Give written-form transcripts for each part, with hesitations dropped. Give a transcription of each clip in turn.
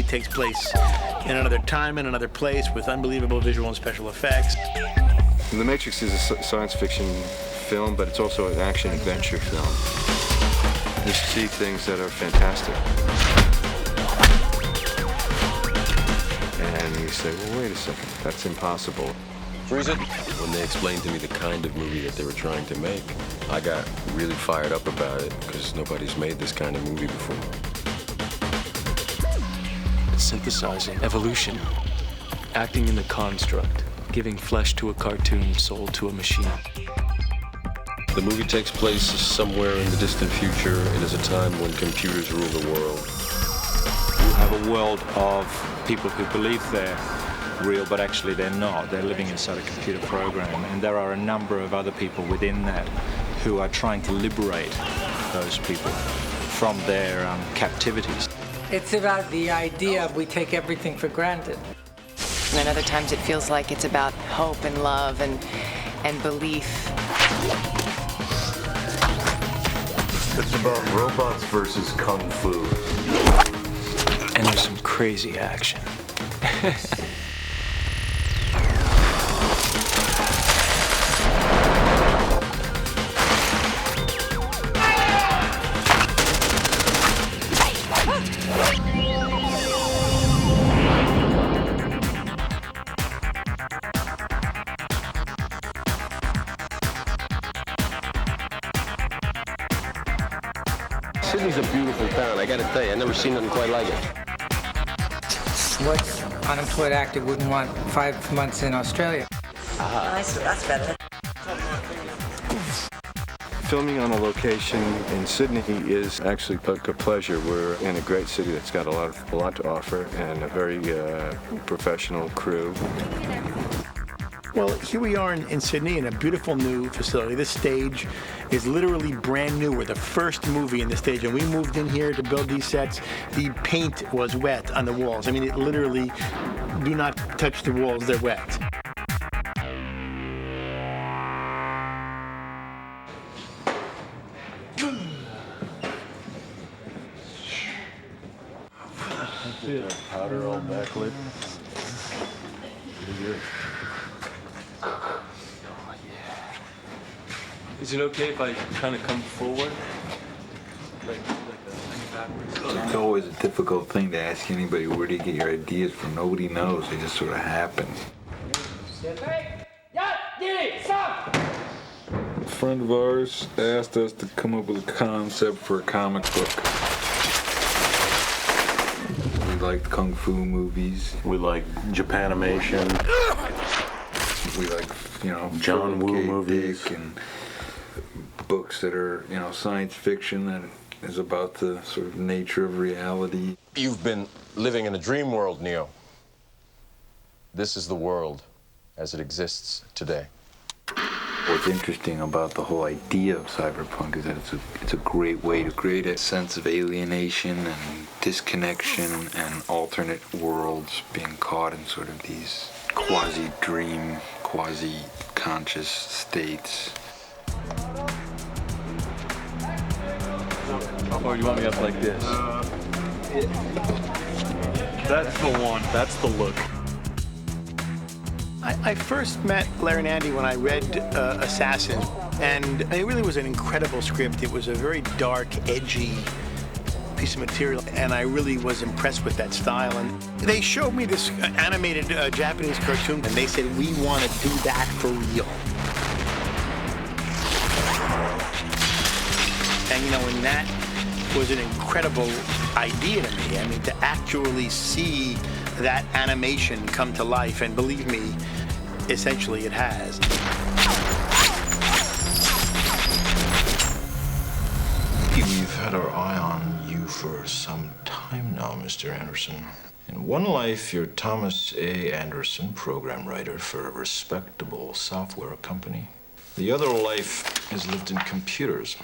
takes place in another time and another place with unbelievable visual and special effects. The Matrix is a science fiction film, but it's also an action-adventure film. You see things that are fantastic. And you say, well, wait a second, that's impossible. Freeze it. When they explained to me the kind of movie that they were trying to make, I got really fired up about it because nobody's made this kind of movie before. Synthesizing evolution, acting in the construct, giving flesh to a cartoon, soul to a machine. The movie takes place somewhere in the distant future. It is a time when computers rule the world. You have a world of people who believe they're real, but actually they're not. They're living inside a computer program, and there are a number of other people within that who are trying to liberate those people from their captivities. It's about the idea we take everything for granted. And other times it feels like it's about hope and love and belief. It's about robots versus kung fu. And there's some crazy action. Sydney's a beautiful town. I gotta tell you, I've never seen nothing quite like it. What unemployed actor wouldn't want 5 months in Australia? That's better. Filming on a location in Sydney is actually a pleasure. We're in a great city that's got a lot to offer and a very professional crew. Well, here we are in Sydney in a beautiful new facility. This stage is literally brand new. We're the first movie in the stage, and we moved in here to build these sets. The paint was wet on the walls. I mean, it literally, do not touch the walls, they're wet. Powder all backlit. Is it okay if I kind of come forward? It's always a difficult thing to ask anybody, where do you get your ideas from? Nobody knows. They just sort of happen. A friend of ours asked us to come up with a concept for a comic book. We liked kung fu movies. We like Japanimation. We like, John Woo Philip K. movies. Dick and books that are, science fiction that is about the sort of nature of reality. You've been living in a dream world, Neo. This is the world as it exists today. What's interesting about the whole idea of cyberpunk is that it's a great way to create a sense of alienation and disconnection and alternate worlds being caught in sort of these quasi-dream, quasi-conscious states. Or you want me up like this? That's the one. That's the look. I first met Larry and Andy when I read Assassin, and it really was an incredible script. It was a very dark, edgy piece of material, and I really was impressed with that style. And they showed me this animated Japanese cartoon, and they said, we want to do that for real. And and that was an incredible idea to me. I mean, to actually see that animation come to life, and believe me, essentially it has. We've had our eye on you for some time now, Mr. Anderson. In one life, you're Thomas A. Anderson, program writer for a respectable software company. The other life is lived in computers,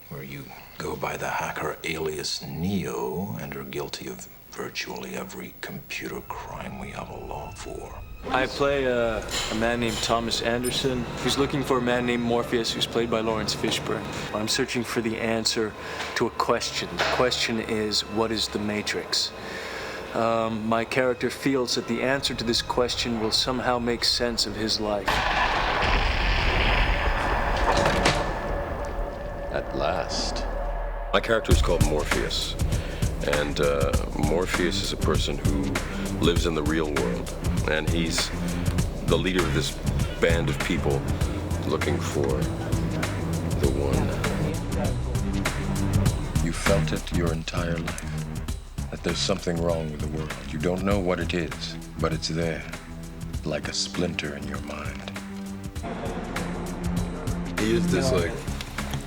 where you go by the hacker alias Neo and are guilty of virtually every computer crime we have a law for. I play a man named Thomas Anderson who's looking for a man named Morpheus who's played by Lawrence Fishburne. I'm searching for the answer to a question. The question is, what is the Matrix? my character feels that the answer to this question will somehow make sense of his life. At last. My character is called Morpheus. And Morpheus is a person who lives in the real world. And he's the leader of this band of people looking for the one. You felt it your entire life. That there's something wrong with the world. You don't know what it is, but it's there, like a splinter in your mind. He is this like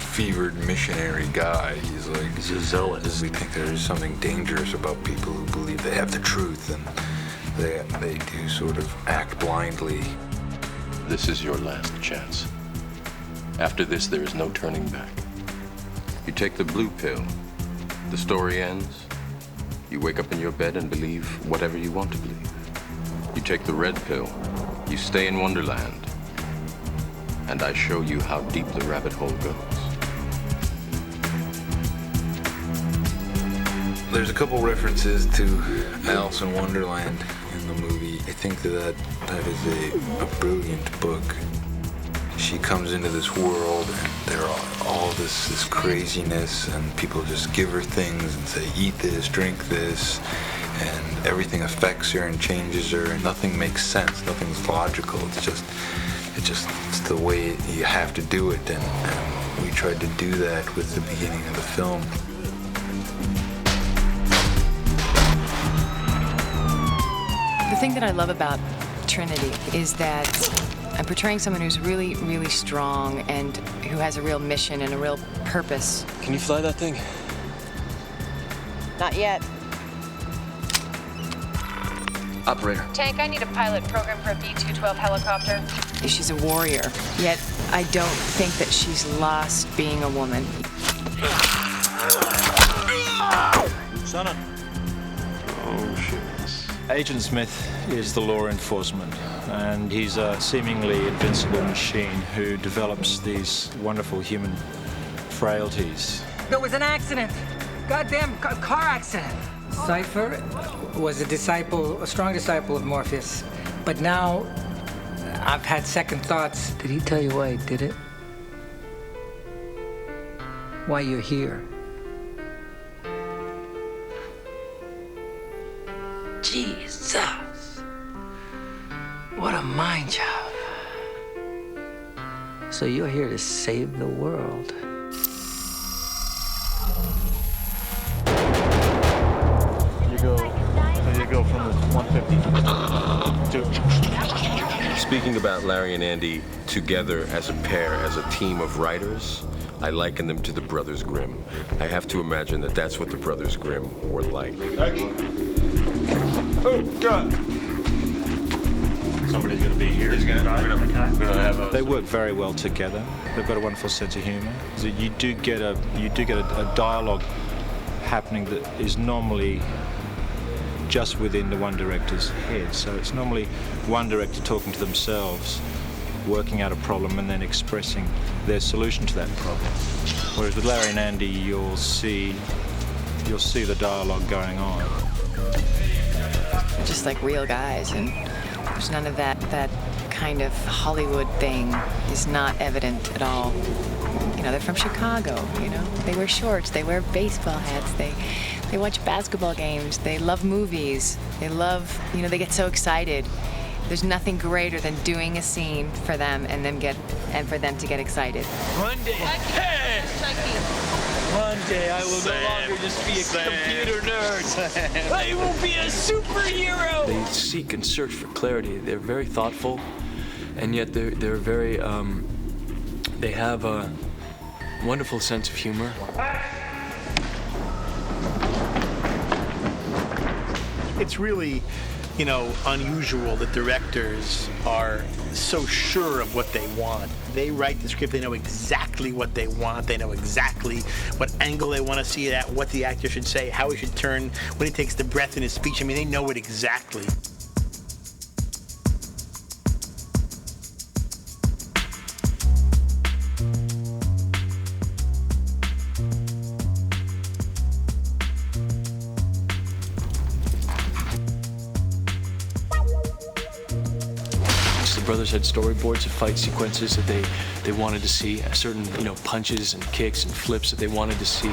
fevered missionary guy. He's a zealot. We think there's something dangerous about people who believe they have the truth, and they do sort of act blindly. This is your last chance. After this, there is no turning back. You take the blue pill. The story ends. You wake up in your bed and believe whatever you want to believe. You take the red pill. You stay in Wonderland. And I show you how deep the rabbit hole goes. There's a couple references to Alice in Wonderland in the movie. I think that is a brilliant book. She comes into this world, and there are all this craziness, and people just give her things and say, eat this, drink this, and everything affects her and changes her, and nothing makes sense, nothing's logical. It's the way you have to do it, and we tried to do that with the beginning of the film. The thing that I love about Trinity is that I'm portraying someone who's really, really strong and who has a real mission and a real purpose. Can you fly that thing? Not yet. Operator. Tank, I need a pilot program for a B-212 helicopter. She's a warrior, yet I don't think that she's lost being a woman. Son. Oh, shit. Agent Smith is the law enforcement, and he's a seemingly invincible machine who develops these wonderful human frailties. There was an accident. Goddamn car accident. Cypher was a strong disciple of Morpheus, but now I've had second thoughts. Did he tell you why he did it? Why you're here? Jesus. What a mind job. So you're here to save the world. You go from the 150 to... Speaking about Larry and Andy together as a pair, as a team of writers, I liken them to the Brothers Grimm. I have to imagine that that's what the Brothers Grimm were like. Oh, God. Somebody's going to be here. They work very well together. They've got a wonderful sense of humor. So you do get a dialogue happening that is normally just within the one director's head. So it's normally one director talking to themselves, working out a problem, and then expressing their solution to that problem. Whereas with Larry and Andy, you'll see the dialogue going on. Just like real guys, and there's none of that kind of Hollywood thing is not evident at all. You know, they're from Chicago, you know. They wear shorts, they wear baseball hats, they watch basketball games, they love movies, they love, you know, they get so excited. There's nothing greater than doing a scene for them and for them to get excited. One day, one day I will no longer just be a computer nerd. I will be a superhero. They seek and search for clarity. They're very thoughtful, and yet they're very they have a wonderful sense of humor. It's really, you know, unusual that directors are so sure of what they want. They write the script, they know exactly what they want, they know exactly what angle they want to see it at, what the actor should say, how he should turn, when he takes the breath in his speech. I mean, they know it exactly. brothers had storyboards of fight sequences that they wanted to see, certain punches and kicks and flips that they wanted to see.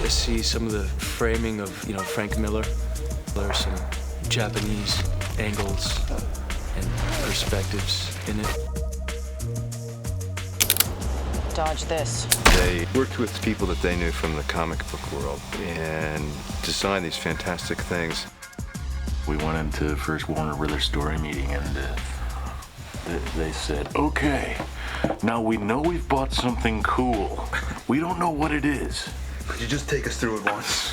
I see some of the framing of Frank Miller. There are some Japanese angles and perspectives in it. Dodge this. They worked with people that they knew from the comic book world and designed these fantastic things. We went into the first Warner Brothers story meeting and they said, okay, now we know we've bought something cool. We don't know what it is. Could you just take us through it once?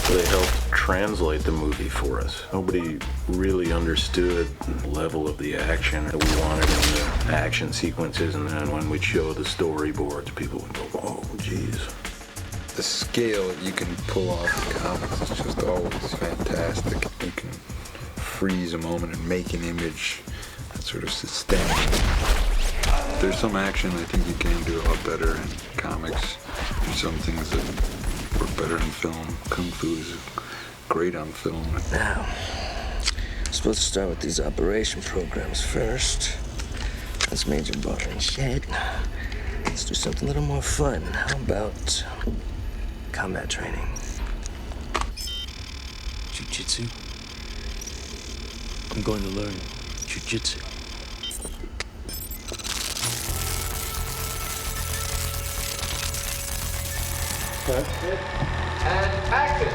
They helped translate the movie for us. Nobody really understood the level of the action that we wanted in the action sequences, and then when we'd show the storyboards, people would go, oh, geez. The scale that you can pull off in comics is just always fantastic. You can freeze a moment and make an image that sort of sustains. There's some action I think you can do a lot better in comics. There's some things that work better in film. Kung Fu is great on film. Now, I'm supposed to start with these operation programs first. That's Major Bar and Shed. Let's do something a little more fun. How about combat training? Jiu-jitsu? I'm going to learn jiu-jitsu. And action!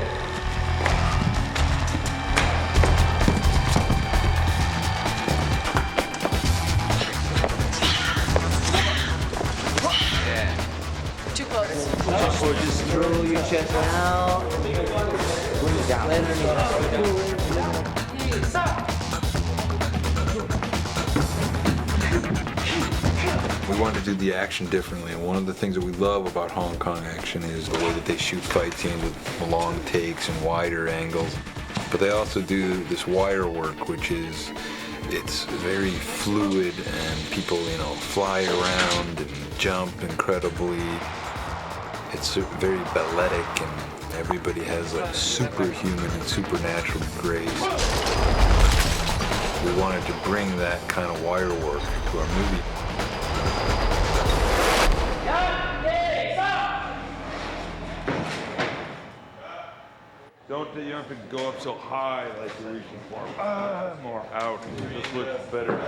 Too close. Or just throw your chest out. Bring it down. We wanted to do the action differently, and one of the things that we love about Hong Kong action is the way that they shoot fight scenes with long takes and wider angles. But they also do this wire work, which is, it's very fluid, and people, fly around and jump incredibly. It's very balletic, and everybody has a superhuman and supernatural grace. We wanted to bring that kind of wire work to our movie. You don't have to go up so high like you're reaching for. More out. Just look better.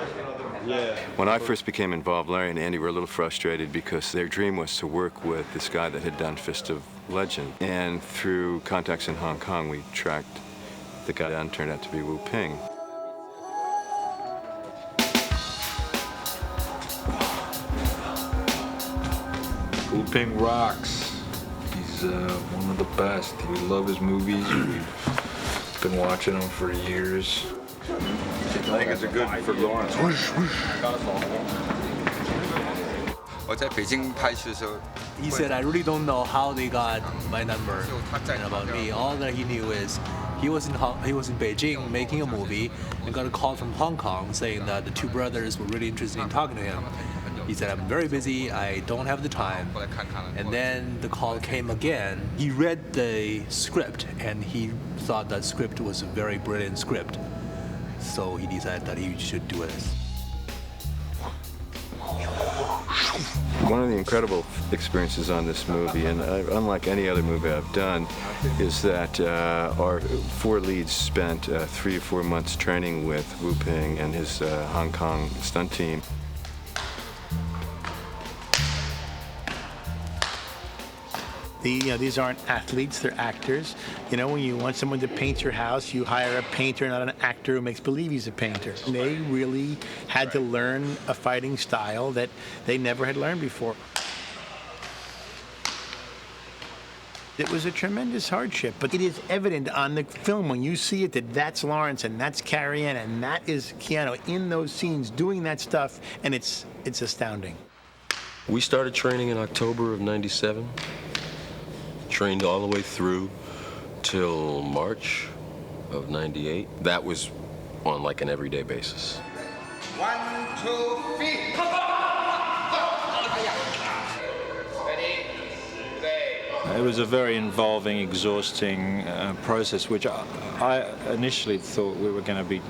Yeah. When I first became involved, Larry and Andy were a little frustrated because their dream was to work with this guy that had done Fist of Legend. And through contacts in Hong Kong, we tracked the guy down, turned out to be Wu Ping. Wu Ping rocks. He's one of the best. We love his movies. We've been watching them for years. I think it's a good for Lawrence. He said, I really don't know how they got my number about me. All that he knew is he was in Beijing making a movie and got a call from Hong Kong saying that the two brothers were really interested in talking to him. He said, I'm very busy, I don't have the time. And then the call came again. He read the script and he thought that script was a very brilliant script. So he decided that he should do it. One of the incredible experiences on this movie, and unlike any other movie I've done, is that our four leads spent 3 or 4 months training with Wu Ping and his Hong Kong stunt team. These aren't athletes, they're actors. When you want someone to paint your house, you hire a painter, not an actor who makes believe he's a painter. They really had to learn a fighting style that they never had learned before. It was a tremendous hardship, but it is evident on the film when you see it that that's Lawrence and that's Carrie Ann and that is Keanu in those scenes doing that stuff, and it's astounding. We started training in October of '97. Trained all the way through till March of '98. That was on like an everyday basis. 1, 2, 3. Ready? It was a very involving, exhausting process, which I initially thought we were going to be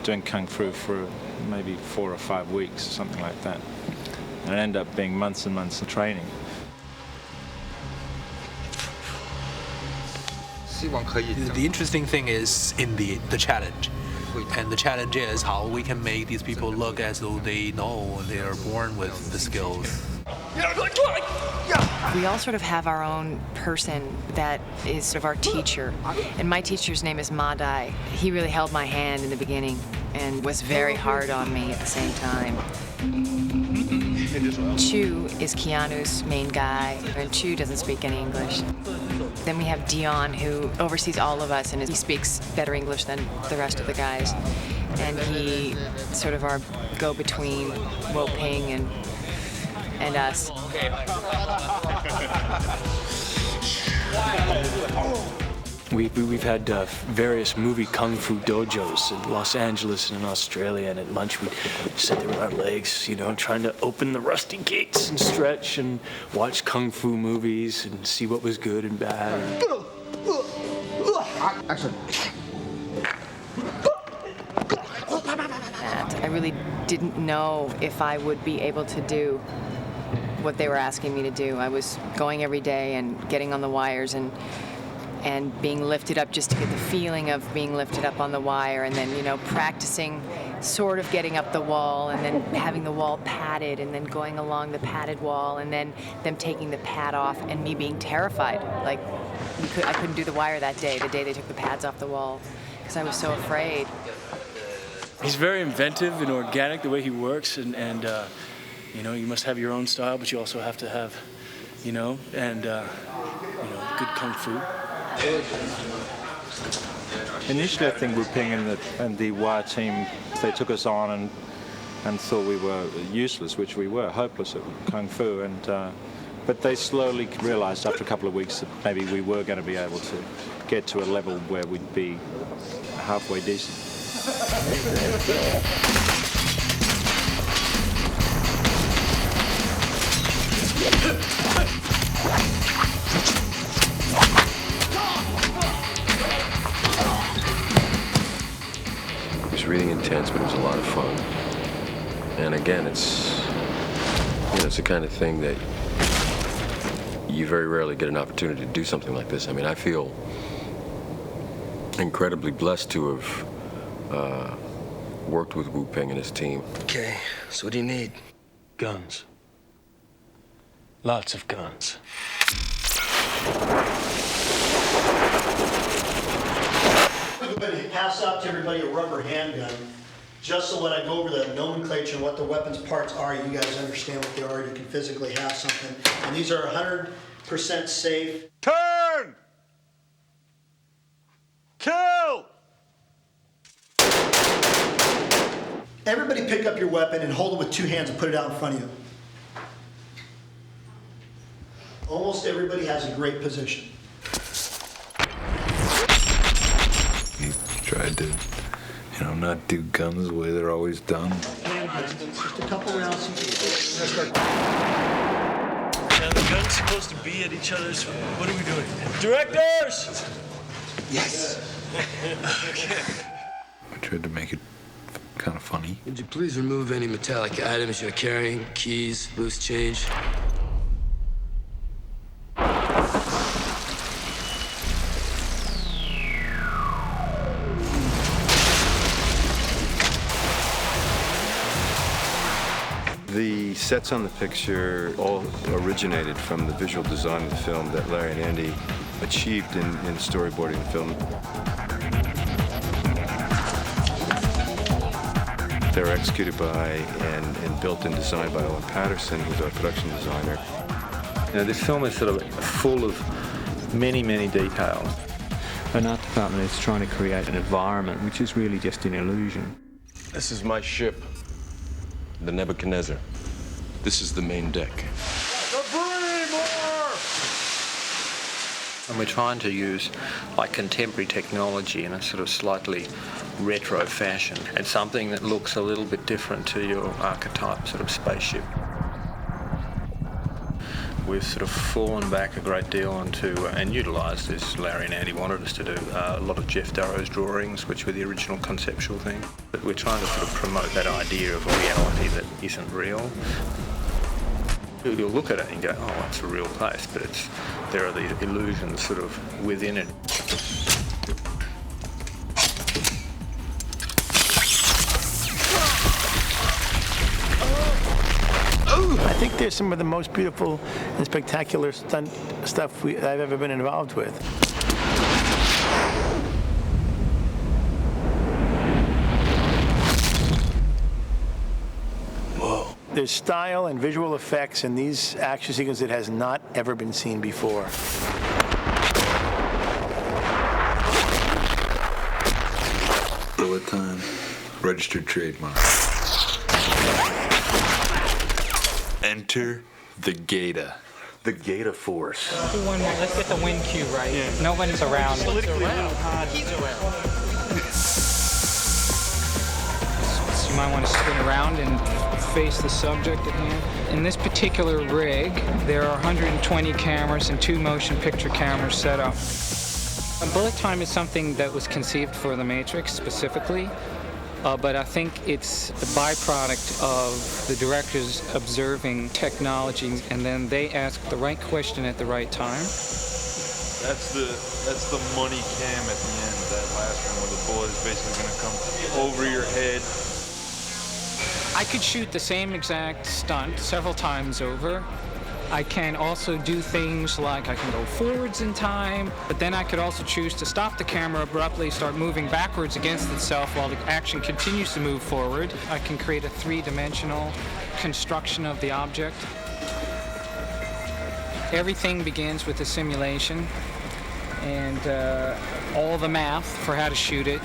doing Kung Fu for maybe 4 or 5 weeks, something like that. And it ended up being months and months of training. The interesting thing is in the challenge. And the challenge is how we can make these people look as though they know they are born with the skills. We all sort of have our own person that is sort of our teacher. And my teacher's name is Ma Dai. He really held my hand in the beginning and was very hard on me at the same time. Chu is Keanu's main guy, and Chu doesn't speak any English. Then we have Dion, who oversees all of us, and he speaks better English than the rest of the guys. And he sort of our go-between Wo Ping and us. We've had various movie kung fu dojos in Los Angeles and in Australia, and at lunch we'd sit there with our legs, you know, trying to open the rusty gates and stretch and watch kung fu movies and see what was good and bad. Excellent. I really didn't know if I would be able to do what they were asking me to do. I was going every day and getting on the wires and being lifted up just to get the feeling of being lifted up on the wire, and then, you know, practicing sort of getting up the wall and then having the wall padded and then going along the padded wall and then them taking the pad off and me being terrified. Like, I couldn't do the wire that day, the day they took the pads off the wall, because I was so afraid. He's very inventive and organic the way he works, and you know, you must have your own style, but you also have to have, you know, and good kung fu. Initially, I think Wu Ping and the Wire team, they took us on and thought we were useless, which we were, hopeless at Kung Fu. But they slowly realized after a couple of weeks that maybe we were going to be able to get to a level where we'd be halfway decent. It was really intense, but it was a lot of fun. And again, it's the kind of thing that you very rarely get an opportunity to do something like this. I mean, I feel incredibly blessed to have worked with Wu Ping and his team. Okay, so what do you need? Guns. Lots of guns. I'm going to pass out to everybody a rubber handgun, just so when I go over the nomenclature and what the weapons parts are, you guys understand what they are, you can physically have something. And these are 100% safe. Turn! Kill! Everybody pick up your weapon and hold it with 2 hands and put it out in front of you. Almost everybody has a great position. He tried to, not do guns the way they're always done. Just a couple rounds. Now the gun's supposed to be at each other's. What are we doing? Directors! Yes. Okay. I tried to make it kind of funny. Would you please remove any metallic items you're carrying? Keys, loose change? The sets on the picture all originated from the visual design of the film that Larry and Andy achieved in storyboarding the film. They were executed by and built and designed by Owen Patterson, who's our production designer. This film is sort of full of many, many details. An art department is trying to create an environment which is really just an illusion. This is my ship, the Nebuchadnezzar. This is the main deck. And we're trying to use contemporary technology in a sort of slightly retro fashion, and something that looks a little bit different to your archetype sort of spaceship. we've sort of fallen back a great deal onto, and utilised, as Larry and Andy wanted us to do, a lot of Jeff Darrow's drawings, which were the original conceptual thing. But we're trying to sort of promote that idea of a reality that isn't real. You'll look at it and go, oh, it's a real place, but there are these illusions sort of within it. I think there's some of the most beautiful and spectacular stunt stuff I've ever been involved with. Whoa. There's style and visual effects in these action sequences that has not ever been seen before. Bullet time. Registered trademark. Enter the Gata. The Gata Force. Do one more. Let's get the wind cue right. Yeah. Nobody's around. Politically a little hard. He's around. So you might want to spin around and face the subject at hand. In this particular rig, there are 120 cameras and 2 motion picture cameras set up. Bullet time is something that was conceived for The Matrix specifically. But I think it's the byproduct of the directors observing technology, and then they ask the right question at the right time. That's the money cam at the end, that last one where the bullet is basically going to come over your head. I could shoot the same exact stunt several times over. I can also do things like I can go forwards in time, but then I could also choose to stop the camera abruptly, start moving backwards against itself while the action continues to move forward. I can create a 3-dimensional construction of the object. Everything begins with a simulation, and all the math for how to shoot it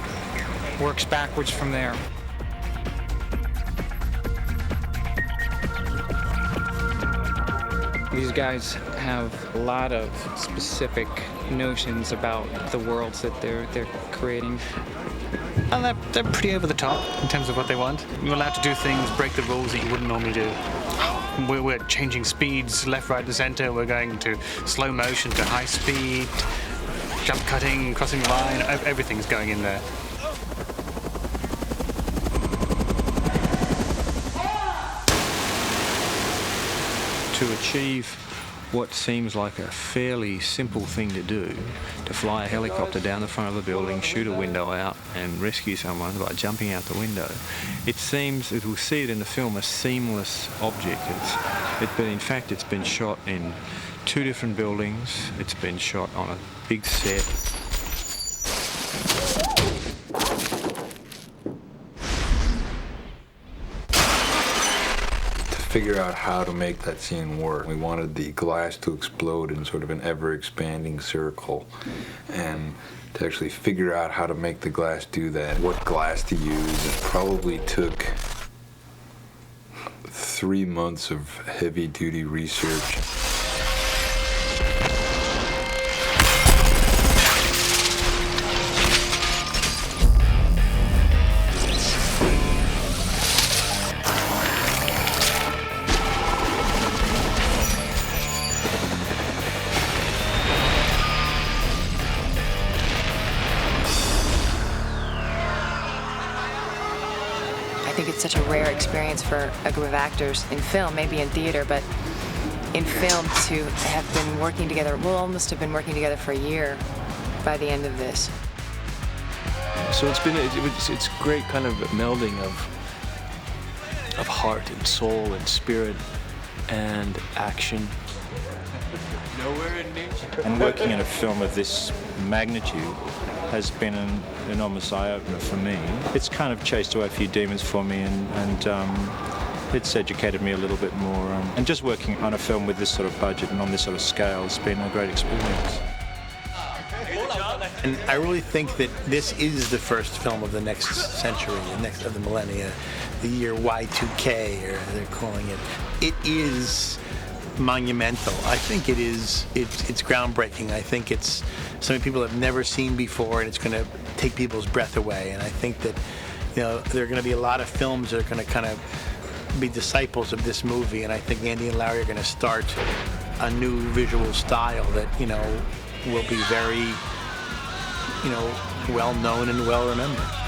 works backwards from there. These guys have a lot of specific notions about the worlds that they're creating. And they're pretty over the top in terms of what they want. You're allowed to do things, break the rules that you wouldn't normally do. We're changing speeds left, right, and center. We're going to slow motion to high speed, jump cutting, crossing the line. Everything's going in there. To achieve what seems like a fairly simple thing to do, to fly a helicopter down the front of a building, shoot a window out and rescue someone by jumping out the window, it seems, as we'll see it in the film, a seamless object. But in fact it's been shot in 2 different buildings, it's been shot on a big set. Figure out how to make that scene work. We wanted the glass to explode in sort of an ever-expanding circle, and to actually figure out how to make the glass do that, what glass to use. It probably took 3 months of heavy-duty research. I think it's such a rare experience for a group of actors in film, maybe in theater, but in film to have been working together. We'll almost have been working together for a year by the end of this. So it's great kind of melding of heart and soul and spirit and action. Nowhere in nature. And working in a film of this magnitude has been an enormous eye-opener for me. It's kind of chased away a few demons for me, and it's educated me a little bit more. And just working on a film with this sort of budget and on this sort of scale has been a great experience. And I really think that this is the first film of the next century, of the millennia, the year Y2K, or they're calling it. It is monumental. I think it is. It's groundbreaking. I think it's something people have never seen before, and it's going to take people's breath away. And I think that, there are going to be a lot of films that are going to kind of be disciples of this movie. And I think Andy and Larry are going to start a new visual style that, will be very, well known and well remembered.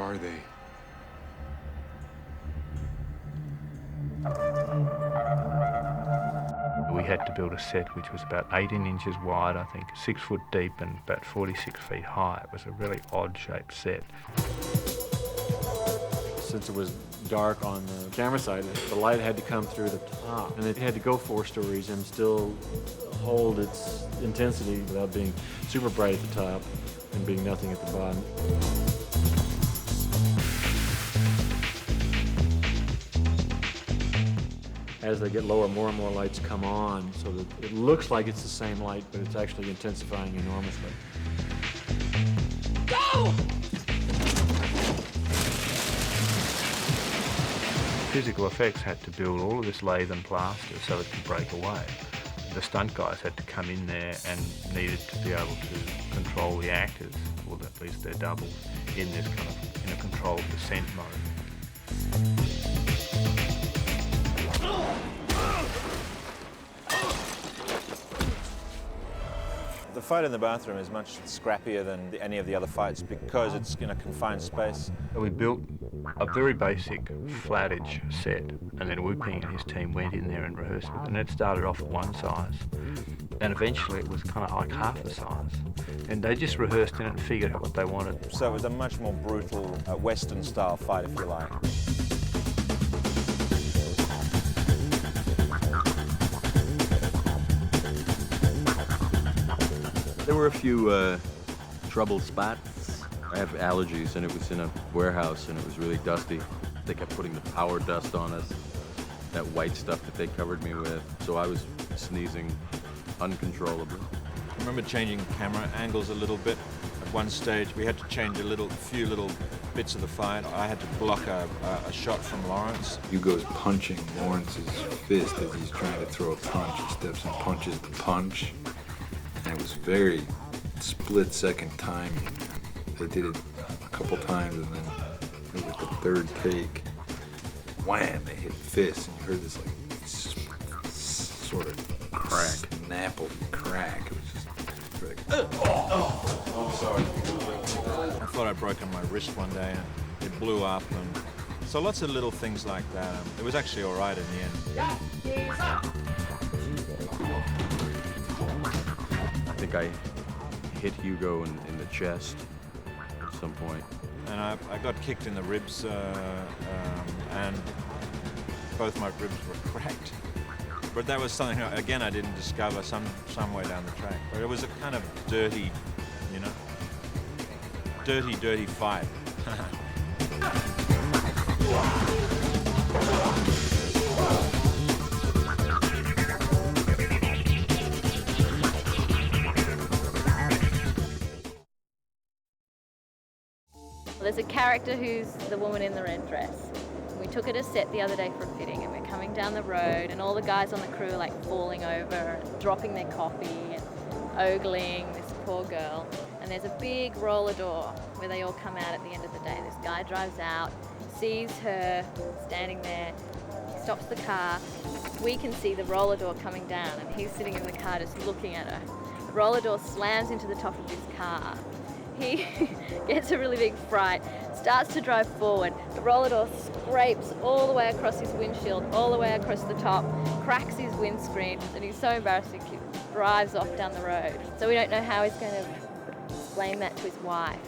are they? We had to build a set which was about 18 inches wide, I think, 6 foot deep and about 46 feet high. It was a really odd-shaped set. Since it was dark on the camera side, the light had to come through the top, and it had to go 4 stories and still hold its intensity without being super bright at the top and being nothing at the bottom. As they get lower, more and more lights come on, so that it looks like it's the same light, but it's actually intensifying enormously. Go! Physical effects had to build all of this lathe and plaster so it could break away. The stunt guys had to come in there and needed to be able to control the actors, or at least their doubles, in this kind of in a controlled descent mode. The fight in the bathroom is much scrappier than any of the other fights because it's in a confined space. We built a very basic flat-edge set, and then Wu Ping and his team went in there and rehearsed it. And it started off at one size, and eventually it was kind of like half the size. And they just rehearsed in it and figured out what they wanted. So it was a much more brutal Western-style fight, if you like. There were a few trouble spots. I have allergies, and it was in a warehouse, and it was really dusty. They kept putting the power dust on us, that white stuff that they covered me with. So I was sneezing uncontrollably. I remember changing camera angles a little bit. At one stage, we had to change a few little bits of the fight. I had to block a shot from Lawrence. Hugo's punching Lawrence's fist as he's trying to throw a punch. He steps and punches the punch. And it was very split-second timing. They did it a couple times, and then it was the third take. Wham! They hit fists, and you heard this like sort of crack, nappled crack. It was just like, I'm sorry. I thought I'd broken my wrist one day, and it blew up, and so lots of little things like that. It was actually all right in the end. I think I hit Hugo in the chest at some point. And I got kicked in the ribs, and both my ribs were cracked. But that was something, again, I didn't discover some way down the track. But it was a kind of dirty, you know, dirty fight. There's a character who's the woman in the red dress. We took her to set the other day for a fitting, and we're coming down the road, and all the guys on the crew are like falling over and dropping their coffee and ogling this poor girl. And there's a big roller door where they all come out at the end of the day. This guy drives out, sees her standing there, he stops the car. We can see the roller door coming down, and he's sitting in the car just looking at her. The roller door slams into the top of his car. He gets a really big fright, starts to drive forward. The roller door scrapes all the way across his windshield, all the way across the top, cracks his windscreen, and he's so embarrassed he drives off down the road. So we don't know how he's going to explain that to his wife.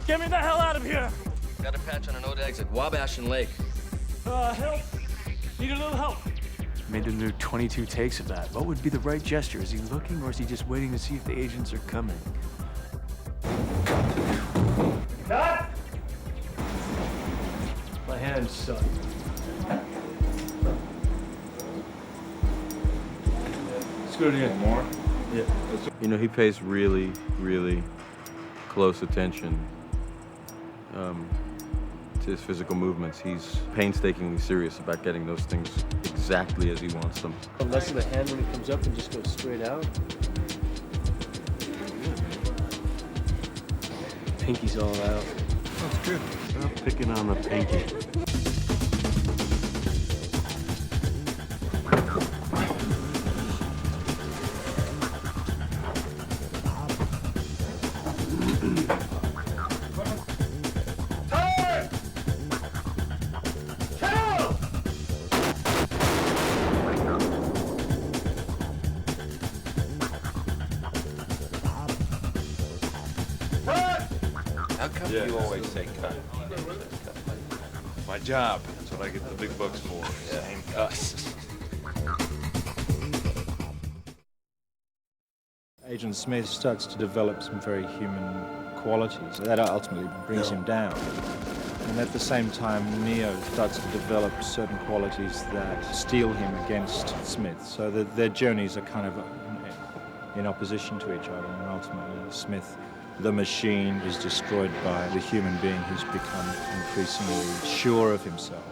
Get me the hell out of here! Got a patch on an old exit, Wabash and Lake. Help! Need a little help. Made them do 22 takes of that. What would be the right gesture? Is he looking, or is he just waiting to see if the agents are coming? Cut! My hand, son. Let's go again. More. Yeah. You know, he pays really, really close attention to his physical movements. He's painstakingly serious about getting those things exactly as he wants them. Less of the hand when it comes up and just goes straight out. Pinky's all out. That's good. Stop picking on the pinky. How come you always say cut? My job. That's what I get the big bucks for. Saying cuss. Agent Smith starts to develop some very human qualities that ultimately brings him down. And at the same time, Neo starts to develop certain qualities that steel him against Smith, so that their journeys are kind of in opposition to each other, and ultimately Smith, the machine, is destroyed by the human being who's become increasingly sure of himself.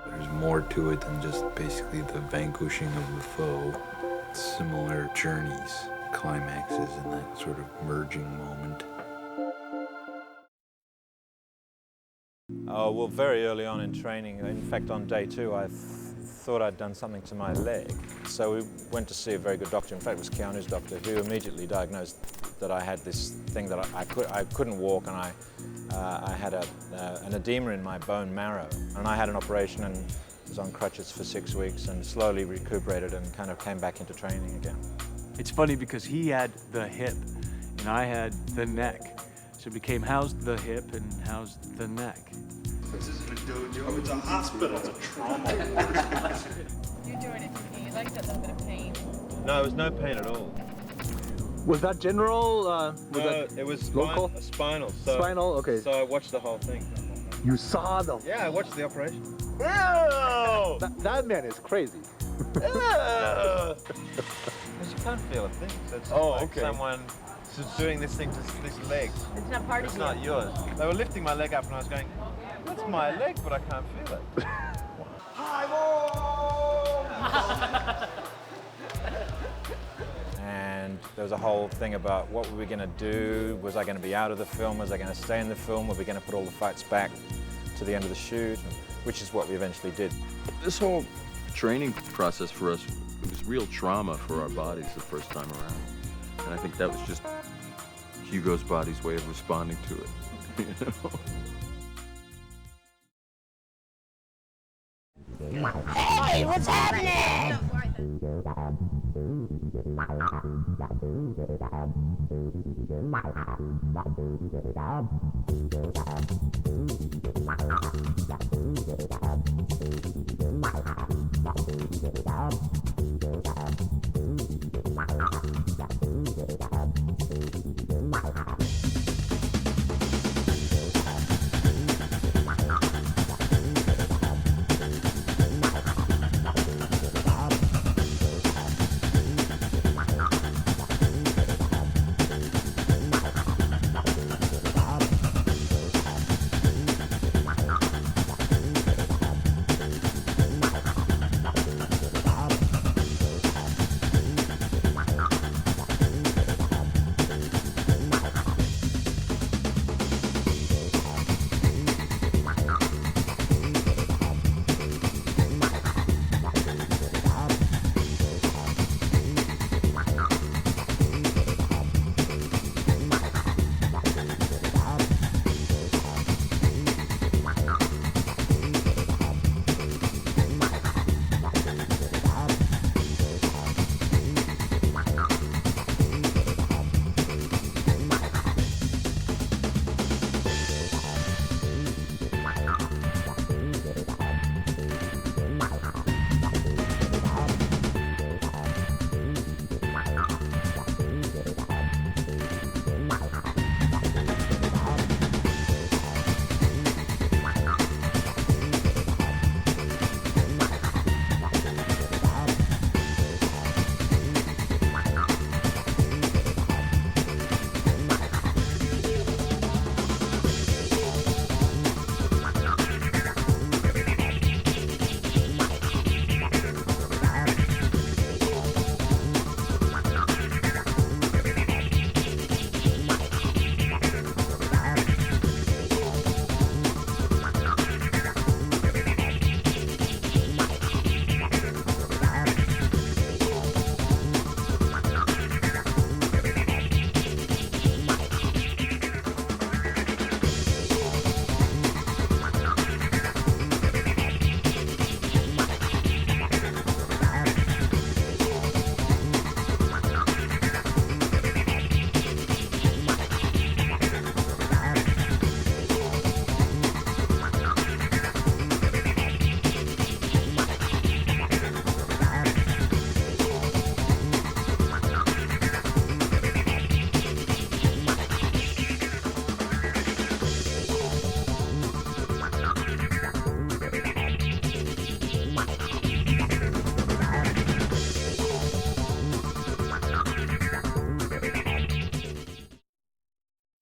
There's more to it than just basically the vanquishing of the foe. Similar journeys, climaxes, and that sort of merging moment. Well, very early on in training, in fact on day 2, I thought I'd done something to my leg. So we went to see a very good doctor, in fact it was Keanu's doctor, who immediately diagnosed that I had this thing that I couldn't walk, and I had an edema in my bone marrow. And I had an operation and was on crutches for 6 weeks and slowly recuperated and kind of came back into training again. It's funny because he had the hip and I had the neck. So it became how's the hip and how's the neck. This isn't a dojo, it's a hospital, it's a trauma ward. You're doing it for me. You like that little bit of pain. No, it was no pain at all. Was that general? It was local? spinal. Spinal, okay. So I watched the whole thing. You saw the... Yeah, I watched the operation. Ew! That man is crazy. Because you can't feel a thing. So it's like someone doing this thing to this leg. It's not part It's of you. not yours. They were lifting my leg up and I was going, that's my leg, but I can't feel it. And there was a whole thing about what were we going to do? Was I going to be out of the film? Was I going to stay in the film? Were we going to put all the fights back to the end of the shoot? Which is what we eventually did. This whole training process for us, it was real trauma for our bodies the first time around. And I think that was just Hugo's body's way of responding to it. You know? Hey, what's happening?